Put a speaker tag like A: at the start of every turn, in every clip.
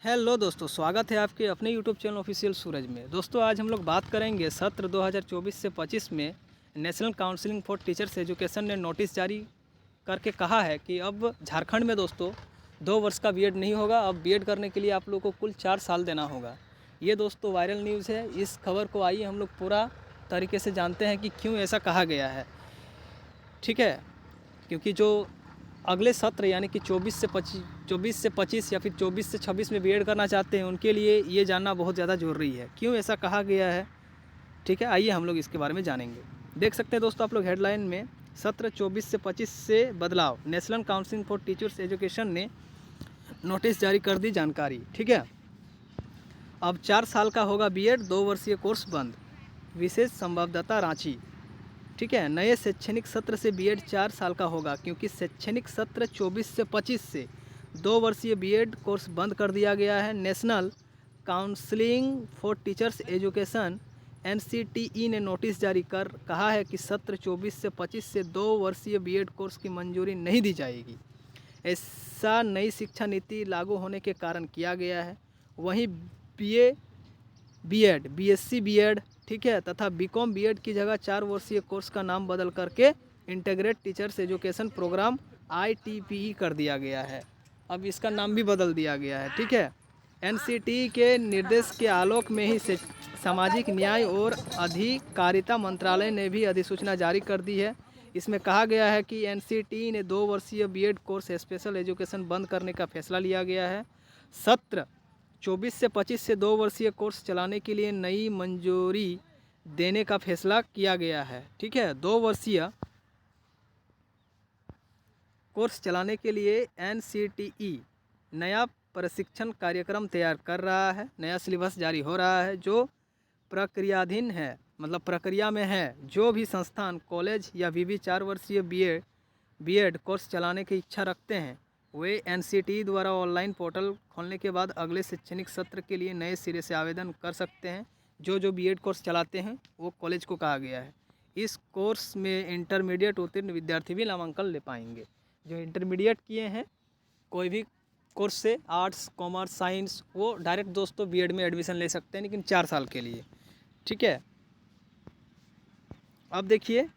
A: Hello दोस्तों, स्वागत है आपके अपने यूट्यूब चैनल ऑफिशियल सूरज में। दोस्तों आज हम लोग बात करेंगे सत्र 2024 से 25 में national counselling for teachers education ने नोटिस जारी करके कहा है कि अब झारखंड में दोस्तों 2 वर्ष का बीएड नहीं होगा। अब बीएड करने के लिए आप लोगों को कुल 4 साल देना होगा। ये दोस्तों वायरल न्यूज़ है। इस खबर को आइए हम लोग पूरा तरीके से जानते हैं कि क्यों ऐसा कहा गया है। ठीक है, क्योंकि जो अगले सत्र यानी कि 24 से 25 या फिर 24 से 26 में बीएड करना चाहते हैं उनके लिए ये जानना बहुत ज़्यादा ज़रूरी है क्यों ऐसा कहा गया है। ठीक है, आइए हम लोग इसके बारे में जानेंगे। देख सकते हैं दोस्तों आप लोग हेडलाइन में, सत्र 24 से 25 से बदलाव, national counselling for teachers education ने नोटिस जारी कर दी जानकारी। ठीक है, अब 4 साल का होगा बीएड, 2 वर्षीय कोर्स बंद, विशेष संवाददाता रांची। ठीक है, नए शैक्षणिक सत्र से बीएड 4 साल का होगा क्योंकि शैक्षणिक सत्र 24 से 25 से 2 वर्षीय बीएड कोर्स बंद कर दिया गया है। National counselling for teachers education NCTE ने नोटिस जारी कर कहा है कि सत्र 24 से 25 से 2 वर्षीय बीएड कोर्स की मंजूरी नहीं दी जाएगी। ऐसा नई शिक्षा नीति लागू होने के कारण किया गया है। वहीं बीए बीएड, बीएससी बीएड, ठीक है, तथा बीकॉम बीएड की जगह 4 वर्षीय कोर्स का नाम बदल करके integrated teachers education programme ITPE कर दिया गया है। अब इसका नाम भी बदल दिया गया है। ठीक है, एनसीटी के निर्देश के आलोक में ही सामाजिक न्याय और अधिकारिता मंत्रालय ने भी अधिसूचना जारी कर दी है। इसमें कहा गया है कि एनसीटी ने 2 वर्षीय बीएड कोर्स स्पेशल एजुकेशन बंद करने का फैसला लिया गया है। सत्र 24 से 25 से 2 वर्षीय कोर्स चलाने के लिए नई मंजूरी देने का फैसला किया गया है। ठीक है, 2 वर्षीय कोर्स चलाने के लिए एनसीटीई नया प्रशिक्षण कार्यक्रम तैयार कर रहा है। नया सिलेबस जारी हो रहा है जो प्रक्रियाधीन है, मतलब प्रक्रिया में है। जो भी संस्थान, कॉलेज या विवि 4 वर्षीय बीएड कोर्स चलाने की इच्छा रखते हैं वे एनसीटीई द्वारा ऑनलाइन पोर्टल खोलने के बाद अगले शैक्षणिक सत्र के लिए नए सिरे से आवेदन कर सकते हैं। जो बीएड कोर्स चलाते हैं वो कॉलेज को कहा गया है। इस कोर्स में इंटरमीडिएट उत्तीर्ण विद्यार्थी भी नामांकन ले पाएंगे। जो इंटरमीडिएट किए हैं कोई भी कोर्स से, आर्ट्स, कॉमर्स, साइंस, वो डायरेक्ट दोस्तों बीएड में एडमिशन ले सकते हैं, लेकिन 4 साल के लिए। ठीक है, अब देखिए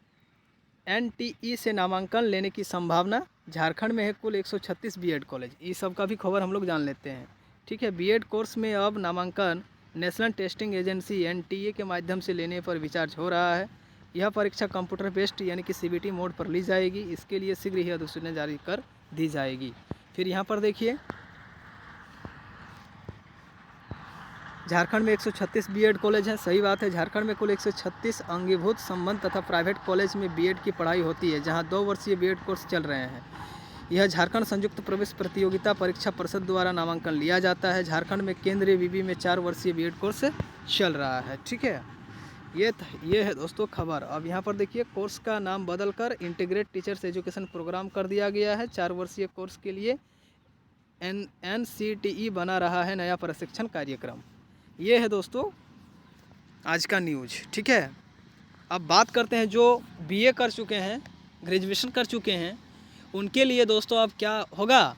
A: एनटीई से नामांकन लेने की संभावना। झारखंड में है कुल 136 बीएड कॉलेज। इस सब का भी खबर हम लोग जान लेते हैं। ठीक है, बीएड कोर्स में अब नामांकन नेशनल टेस्टिंग एजेंसी एनटीए के माध्यम से लेने पर विचार हो रहा है। यह परीक्षा कंप्यूटर बेस्ड यानी कि सीबीटी मोड पर ली जाएगी। इसके लिए शीघ्र ही अधिसूचना जारी कर दी जाएगी। फिर यहाँ पर देखिए, झारखंड में 136 बीएड कॉलेज हैं। सही बात है, झारखंड में कुल 136 अंगीभूत संबंध तथा प्राइवेट कॉलेज में बीएड की पढ़ाई होती है, जहां 2 वर्षीय बीएड कोर्स चल रहे हैं। यह झारखंड संयुक्त प्रवेश प्रतियोगिता परीक्षा परिषद द्वारा नामांकन लिया जाता है। झारखंड में केंद्रीय विवि में 4 वर्षीय बीएड कोर्स चल रहा है। ठीक है, ये है दोस्तों खबर। अब यहाँ पर देखिए, कोर्स का नाम बदलकर इंटीग्रेटेड टीचर्स एजुकेशन प्रोग्राम कर दिया गया है। 4 वर्षीय कोर्स के लिए एनसीटीई बना रहा है नया प्रशिक्षण कार्यक्रम। ये है दोस्तों आज का न्यूज़। ठीक है, अब बात करते हैं जो बीए कर चुके हैं, ग्रेजुएशन कर चुके हैं, उनके लिए दोस्तों अब क्या होगा,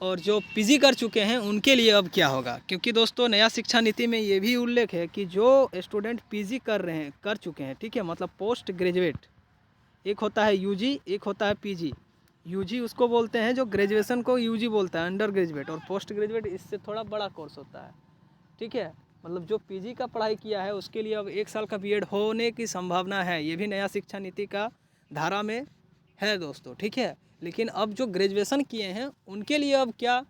A: और जो पीजी कर चुके हैं उनके लिए अब क्या होगा। क्योंकि दोस्तों नया शिक्षा नीति में ये भी उल्लेख है कि जो स्टूडेंट पीजी कर चुके हैं, ठीक है, मतलब पोस्ट ग्रेजुएट, एक होता है यूजी, एक होता है पीजी। यूजी उसको बोलते हैं जो ग्रेजुएशन को यूजी बोलता है, अंडर ग्रेजुएट, और पोस्ट ग्रेजुएट इससे थोड़ा बड़ा कोर्स होता है। ठीक है, मतलब जो पीजी का पढ़ाई किया है उसके लिए अब 1 साल का बीएड होने की संभावना है। ये भी नया शिक्षा नीति का धारा में है दोस्तों। ठीक है, लेकिन अब जो ग्रेजुएशन किए हैं उनके लिए अब क्या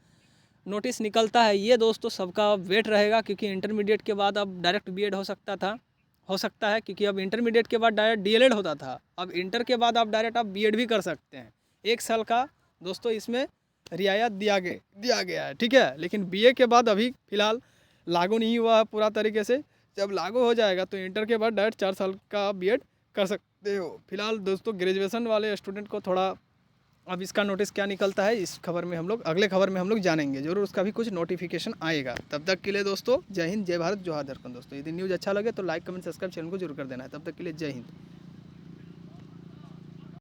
A: नोटिस निकलता है, ये दोस्तों सबका अब वेट रहेगा। क्योंकि इंटरमीडिएट के बाद अब डायरेक्ट बीएड हो सकता है, क्योंकि अब इंटरमीडिएट के बाद डायरेक्ट डीएलएड होता था। अब इंटर के बाद आप डायरेक्ट आप बीएड भी कर सकते हैं। 1 साल का दोस्तों इसमें रियायत दिया गया है। ठीक है, लेकिन बीए के बाद अभी फ़िलहाल लागू नहीं हुआ है पूरा तरीके से। जब लागू हो जाएगा तो इंटर के बाद डायरेक्ट 4 साल का बीएड कर सकते हो। फिलहाल दोस्तों ग्रेजुएशन वाले स्टूडेंट को थोड़ा अब इसका नोटिस क्या निकलता है, इस खबर में हम लोग अगले खबर में हम लोग जानेंगे जरूर। उसका भी कुछ नोटिफिकेशन आएगा। तब तक के लिए दोस्तों जय हिंद, जय भारत, जोहार दर्पण। दोस्तों यदि न्यूज़ अच्छा लगे तो लाइक, कमेंट, सब्सक्राइब चैनल को जरूर कर देना है। तब तक के लिए जय हिंद।